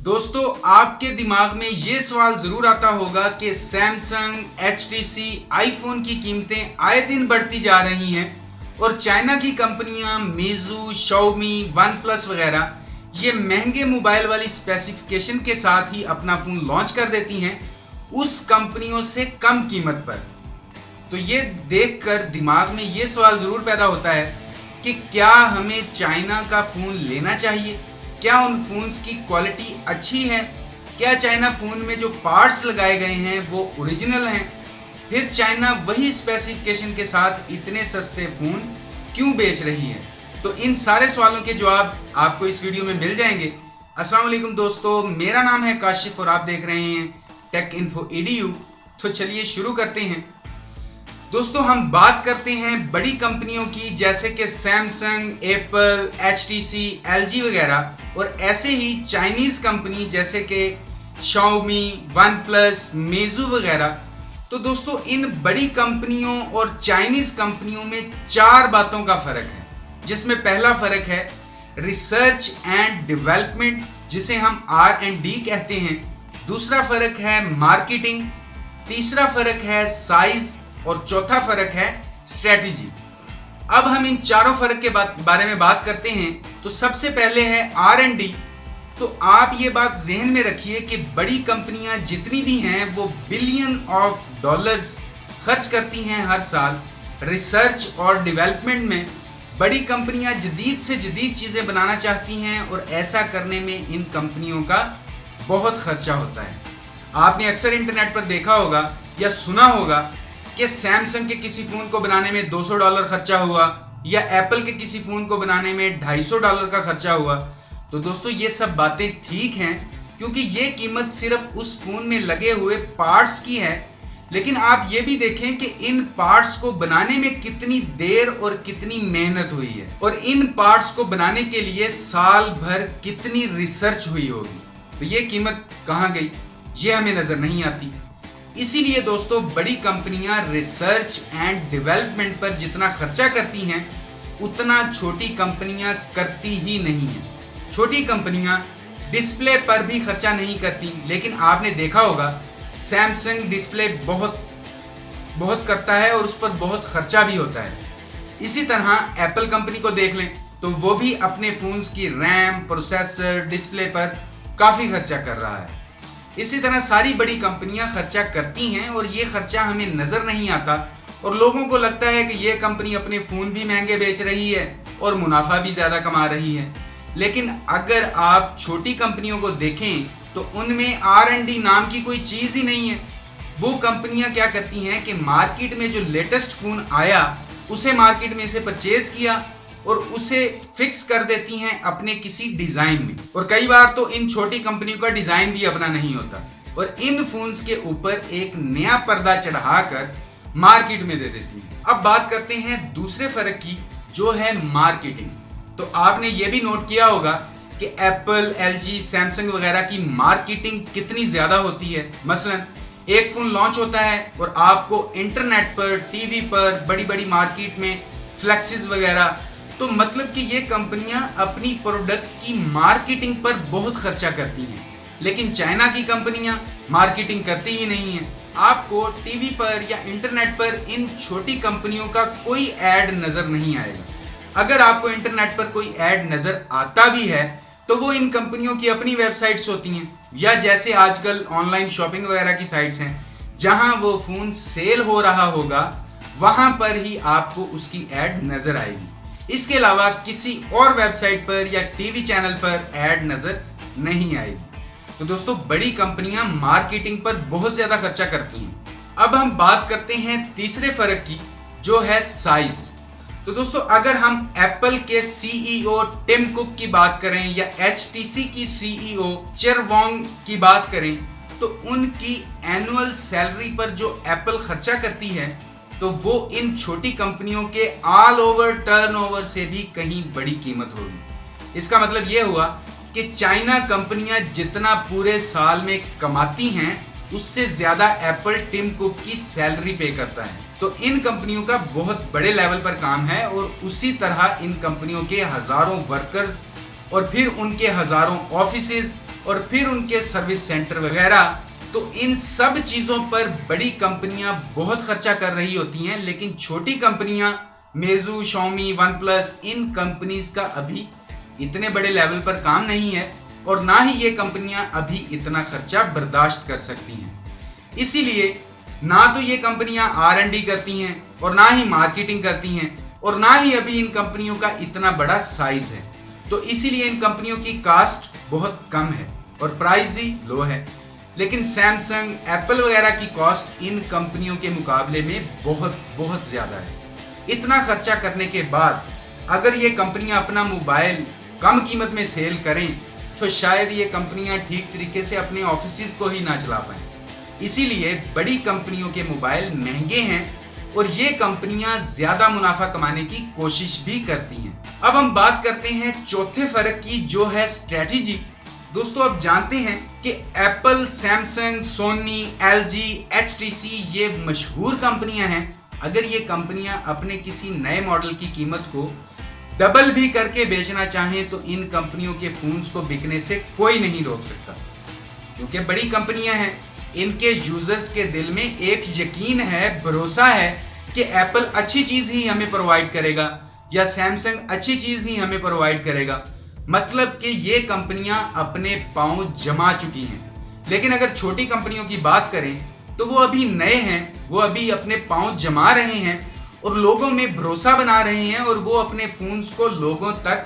दोस्तों, आपके दिमाग में ये सवाल जरूर आता होगा कि सैमसंग, HTC, आईफोन की कीमतें आए दिन बढ़ती जा रही हैं और चाइना की कंपनियां मीजू, शाओमी, वन प्लस वगैरह ये महंगे मोबाइल वाली स्पेसिफिकेशन के साथ ही अपना फोन लॉन्च कर देती हैं उस कंपनियों से कम कीमत पर। तो ये देखकर दिमाग में ये सवाल जरूर पैदा होता है कि क्या हमें चाइना का फोन लेना चाहिए? क्या उन फोन्स की क्वालिटी अच्छी है? क्या चाइना फोन में जो पार्ट्स लगाए गए हैं वो ओरिजिनल हैं? फिर चाइना वही स्पेसिफिकेशन के साथ इतने सस्ते फोन क्यों बेच रही है? तो इन सारे सवालों के जवाब आपको इस वीडियो में मिल जाएंगे। अस्सलाम वालेकुम दोस्तों, मेरा नाम है काशिफ और आप देख रहे हैं टेक इन्फो EDU। तो चलिए शुरू करते हैं। दोस्तों, हम बात करते हैं बड़ी कंपनियों की जैसे कि सैमसंग, एप्पल, HTC, LG वगैरह, और ऐसे ही चाइनीज कंपनी जैसे कि शाओमी, वन प्लस, मीजू वगैरह। तो दोस्तों, इन बड़ी कंपनियों और चाइनीज कंपनियों में 4 बातों का फर्क है, जिसमें पहला फर्क है रिसर्च एंड डेवलपमेंट, जिसे हम R&D कहते हैं। दूसरा फर्क है मार्केटिंग, तीसरा फर्क है साइज और चौथा फर्क है स्ट्रेटजी। अब हम इन चारों फर्क के बारे में बात करते हैं। तो सबसे पहले है R&D। तो आप ये बात जहन में रखिए कि बड़ी कंपनियां जितनी भी हैं वो बिलियन ऑफ डॉलर्स खर्च करती हैं हर साल रिसर्च और डेवलपमेंट में। बड़ी कंपनियां जदीद से जदीद चीज़ें बनाना चाहती हैं और ऐसा करने में इन कंपनियों का बहुत खर्चा होता है। आपने अक्सर इंटरनेट पर देखा होगा या सुना होगा कि सैमसंग के किसी फ़ोन को बनाने में $200 खर्चा हुआ या एप्पल के किसी फ़ोन को बनाने में $250 का खर्चा हुआ। तो दोस्तों, ये सब बातें ठीक हैं क्योंकि ये कीमत सिर्फ उस फ़ोन में लगे हुए पार्ट्स की है, लेकिन आप ये भी देखें कि इन पार्ट्स को बनाने में कितनी देर और कितनी मेहनत हुई है और इन पार्ट्स को बनाने के लिए साल भर कितनी रिसर्च हुई होगी। तो ये कीमत कहाँ गई, ये हमें नज़र नहीं आती। इसीलिए दोस्तों, बड़ी कंपनियां रिसर्च एंड डेवलपमेंट पर जितना खर्चा करती हैं उतना छोटी कंपनियां करती ही नहीं हैं। छोटी कंपनियां डिस्प्ले पर भी खर्चा नहीं करती, लेकिन आपने देखा होगा सैमसंग डिस्प्ले बहुत करता है और उस पर बहुत खर्चा भी होता है। इसी तरह एप्पल कंपनी को देख लें तो वो भी अपने फोन्स की रैम, प्रोसेसर, डिस्प्ले पर काफ़ी खर्चा कर रहा है। इसी तरह सारी बड़ी कंपनियां खर्चा करती हैं और ये खर्चा हमें नज़र नहीं आता और लोगों को लगता है कि ये कंपनी अपने फ़ोन भी महंगे बेच रही है और मुनाफा भी ज़्यादा कमा रही है। लेकिन अगर आप छोटी कंपनियों को देखें तो उनमें R&D नाम की कोई चीज़ ही नहीं है। वो कंपनियां क्या करती हैं कि मार्केट में जो लेटेस्ट फ़ोन आया उसे मार्केट में से परचेज किया और उसे फिक्स कर देती हैं अपने किसी डिज़ाइन में। और कई बार तो इन छोटी कंपनियों का डिज़ाइन भी अपना नहीं होता और इन फोन्स के ऊपर एक नया पर्दा चढ़ाकर मार्केट में दे देती हैं। अब बात करते हैं दूसरे फर्क की, जो है मार्केटिंग। तो आपने ये भी नोट किया होगा कि एप्पल, LG, सैमसंग वगैरह की मार्केटिंग कितनी ज़्यादा होती है। मसलन एक फ़ोन लॉन्च होता है और आपको इंटरनेट पर, टीवी पर, बड़ी बड़ी मार्केट में फ्लैक्सेस वगैरह। तो मतलब कि ये कंपनियां अपनी प्रोडक्ट की मार्केटिंग पर बहुत खर्चा करती हैं, लेकिन चाइना की कंपनियां मार्केटिंग करती ही नहीं हैं। आपको टीवी पर या इंटरनेट पर इन छोटी कंपनियों का कोई ऐड नज़र नहीं आएगा। अगर आपको इंटरनेट पर कोई ऐड नज़र आता भी है तो वो इन कंपनियों की अपनी वेबसाइट्स होती हैं या जैसे आजकल ऑनलाइन शॉपिंग वगैरह की साइट्स हैं जहां वो फ़ोन सेल हो रहा होगा, वहां पर ही आपको उसकी ऐड नज़र आएगी। इसके अलावा किसी और वेबसाइट पर या टीवी चैनल पर ऐड नज़र नहीं आएगी। तो दोस्तों, बड़ी कंपनियां मार्केटिंग पर बहुत ज़्यादा खर्चा करती हैं। अब हम बात करते हैं तीसरे फर्क की, जो है साइज। तो दोस्तों, अगर हम एप्पल के CEO टिम कुक की बात करें या HTC की CEO चेर वोंग की बात करें तो उनकी एनुअल सैलरी पर जो एप्पल खर्चा करती है तो वो इन छोटी कंपनियों के ऑल ओवर टर्नओवर से भी कहीं बड़ी कीमत होगी। इसका मतलब ये हुआ कि चाइना कंपनियां जितना पूरे साल में कमाती हैं उससे ज़्यादा एप्पल टिम कुक की सैलरी पे करता है। तो इन कंपनियों का बहुत बड़े लेवल पर काम है और उसी तरह इन कंपनियों के हज़ारों वर्कर्स और फिर उनके हज़ारों ऑफिसेज और फिर उनके सर्विस सेंटर वगैरह। तो इन सब चीज़ों पर बड़ी कंपनियां बहुत खर्चा कर रही होती हैं, लेकिन छोटी कंपनियां मेजू, शाओमी, वन प्लस, इन कंपनीज का अभी इतने बड़े लेवल पर काम नहीं है और ना ही ये कंपनियां अभी इतना खर्चा बर्दाश्त कर सकती हैं। इसीलिए ना तो ये कंपनियां R&D करती हैं और ना ही मार्केटिंग करती हैं और ना ही अभी इन कंपनियों का इतना बड़ा साइज है। तो इसीलिए इन कंपनियों की कास्ट बहुत कम है और प्राइस भी लो है। लेकिन सैमसंग, एप्पल वगैरह की कॉस्ट इन कंपनियों के मुकाबले में बहुत बहुत ज़्यादा है। इतना खर्चा करने के बाद अगर ये कंपनियां अपना मोबाइल कम कीमत में सेल करें तो शायद ये कंपनियां ठीक तरीके से अपने ऑफिस को ही ना चला पाएं। इसीलिए बड़ी कंपनियों के मोबाइल महंगे हैं और ये कंपनियां ज्यादा मुनाफा कमाने की कोशिश भी करती हैं। अब हम बात करते हैं चौथे फर्क की, जो है स्ट्रेटेजी। दोस्तों, आप जानते हैं कि Apple, Samsung, Sony, LG, HTC ये मशहूर कंपनियां हैं। अगर ये कंपनियां अपने किसी नए मॉडल की कीमत को डबल भी करके बेचना चाहें तो इन कंपनियों के फोन्स को बिकने से कोई नहीं रोक सकता, क्योंकि बड़ी कंपनियां हैं। इनके यूजर्स के दिल में एक यकीन है, भरोसा है कि एप्पल अच्छी चीज ही हमें प्रोवाइड करेगा या सैमसंग अच्छी चीज ही हमें प्रोवाइड करेगा। मतलब कि ये कंपनियां अपने पांव जमा चुकी हैं। लेकिन अगर छोटी कंपनियों की बात करें तो वो अभी नए हैं, वो अभी अपने पांव जमा रहे हैं और लोगों में भरोसा बना रहे हैं और वो अपने फोन्स को लोगों तक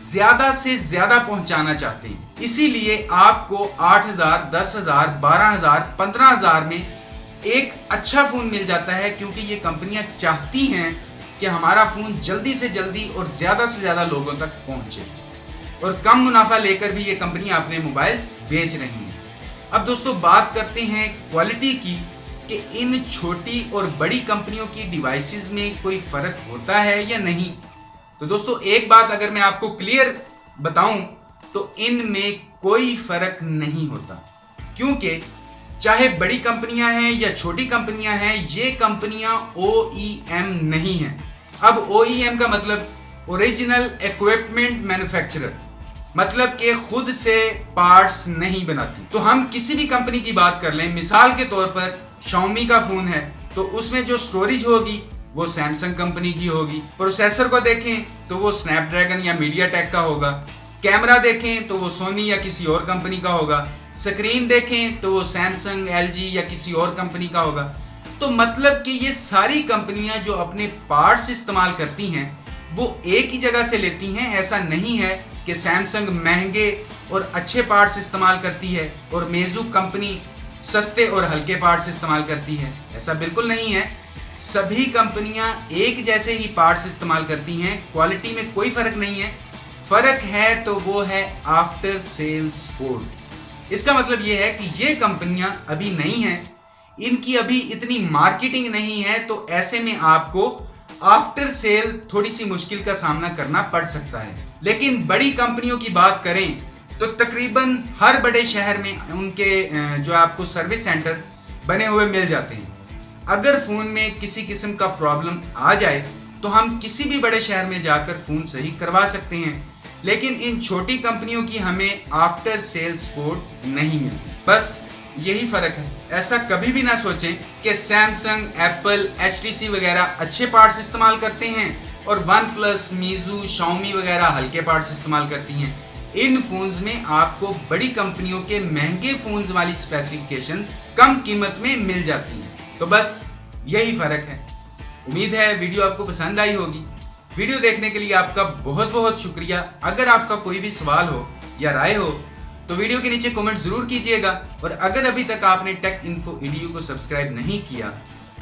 ज्यादा से ज्यादा पहुंचाना चाहते हैं। इसीलिए आपको 8,000, 10,000, 12,000, 15,000 में एक अच्छा फोन मिल जाता है, क्योंकि ये कंपनियां चाहती हैं कि हमारा फोन जल्दी से जल्दी और ज्यादा से ज्यादा लोगों तक पहुंचे और कम मुनाफा लेकर भी ये कंपनियां अपने मोबाइल्स बेच रही हैं। अब दोस्तों, बात करते हैं क्वालिटी की कि इन छोटी और बड़ी कंपनियों की डिवाइसेस में कोई फर्क होता है या नहीं। तो दोस्तों, एक बात अगर मैं आपको क्लियर बताऊं तो इनमें कोई फर्क नहीं होता, क्योंकि चाहे बड़ी कंपनियां हैं या छोटी कंपनियां हैं, ये कंपनियां OEM नहीं हैं। अब OEM का मतलब ओरिजिनल इक्विपमेंट मैन्युफैक्चरर, मतलब कि खुद से पार्ट्स नहीं बनाती। तो हम किसी भी कंपनी की बात कर लें, मिसाल के तौर पर शाओमी का फोन है तो उसमें जो स्टोरेज होगी वो सैमसंग कंपनी की होगी। प्रोसेसर को देखें तो वो स्नैपड्रैगन या मीडियाटेक का होगा। कैमरा देखें तो वो सोनी या किसी और कंपनी का होगा। स्क्रीन देखें तो वो सैमसंग, LG या किसी और कंपनी का होगा। तो मतलब कि ये सारी कंपनियां जो अपने पार्ट्स इस्तेमाल करती हैं वो एक ही जगह से लेती हैं। ऐसा नहीं है कि सैमसंग महंगे और अच्छे पार्ट्स इस्तेमाल करती है और मेजू कंपनी सस्ते और हल्के पार्ट्स इस्तेमाल करती है, ऐसा बिल्कुल नहीं है। सभी कंपनियां एक जैसे ही पार्ट्स इस्तेमाल करती हैं, क्वालिटी में कोई फर्क नहीं है। फर्क है तो वो है आफ्टर सेल सपोर्ट। इसका मतलब ये है कि ये कंपनियां अभी नहीं हैं, इनकी अभी इतनी मार्केटिंग नहीं है, तो ऐसे में आपको आफ्टर सेल थोड़ी सी मुश्किल का सामना करना पड़ सकता है। लेकिन बड़ी कंपनियों की बात करें तो तकरीबन हर बड़े शहर में उनके जो आपको सर्विस सेंटर बने हुए मिल जाते हैं। अगर फ़ोन में किसी किस्म का प्रॉब्लम आ जाए तो हम किसी भी बड़े शहर में जाकर फ़ोन सही करवा सकते हैं, लेकिन इन छोटी कंपनियों की हमें आफ्टर सेल सपोर्ट नहीं मिलती। बस यही फ़र्क है। ऐसा कभी भी ना सोचें कि सैमसंग, एप्पल, HTC वगैरह अच्छे पार्ट्स इस्तेमाल करते हैं और वन प्लस, मीजू, शाओमी वगैरह हल्के पार्ट्स इस्तेमाल करती हैं। इन फोन्स में आपको बड़ी कंपनियों के महंगे फोन्स वाली स्पेसिफिकेशंस कम कीमत में मिल जाती हैं। तो बस यही फर्क है। उम्मीद है वीडियो आपको पसंद आई होगी। वीडियो देखने के लिए आपका बहुत बहुत शुक्रिया। अगर आपका कोई भी सवाल हो या राय हो तो वीडियो के नीचे कमेंट जरूर कीजिएगा, और अगर अभी तक आपने टेक इन्फो EDU को सब्सक्राइब नहीं किया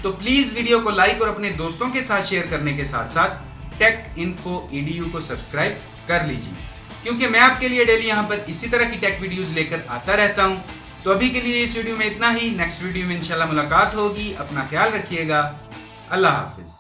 तो प्लीज वीडियो को लाइक और अपने दोस्तों के साथ शेयर करने के साथ साथ टेक इन्फो EDU को सब्सक्राइब कर लीजिए, क्योंकि मैं आपके लिए डेली यहाँ पर इसी तरह की टेक वीडियोस लेकर आता रहता हूँ। तो अभी के लिए इस वीडियो में इतना ही। नेक्स्ट वीडियो में इंशाल्लाह मुलाकात होगी। अपना ख्याल रखिएगा। अल्लाह हाफिज।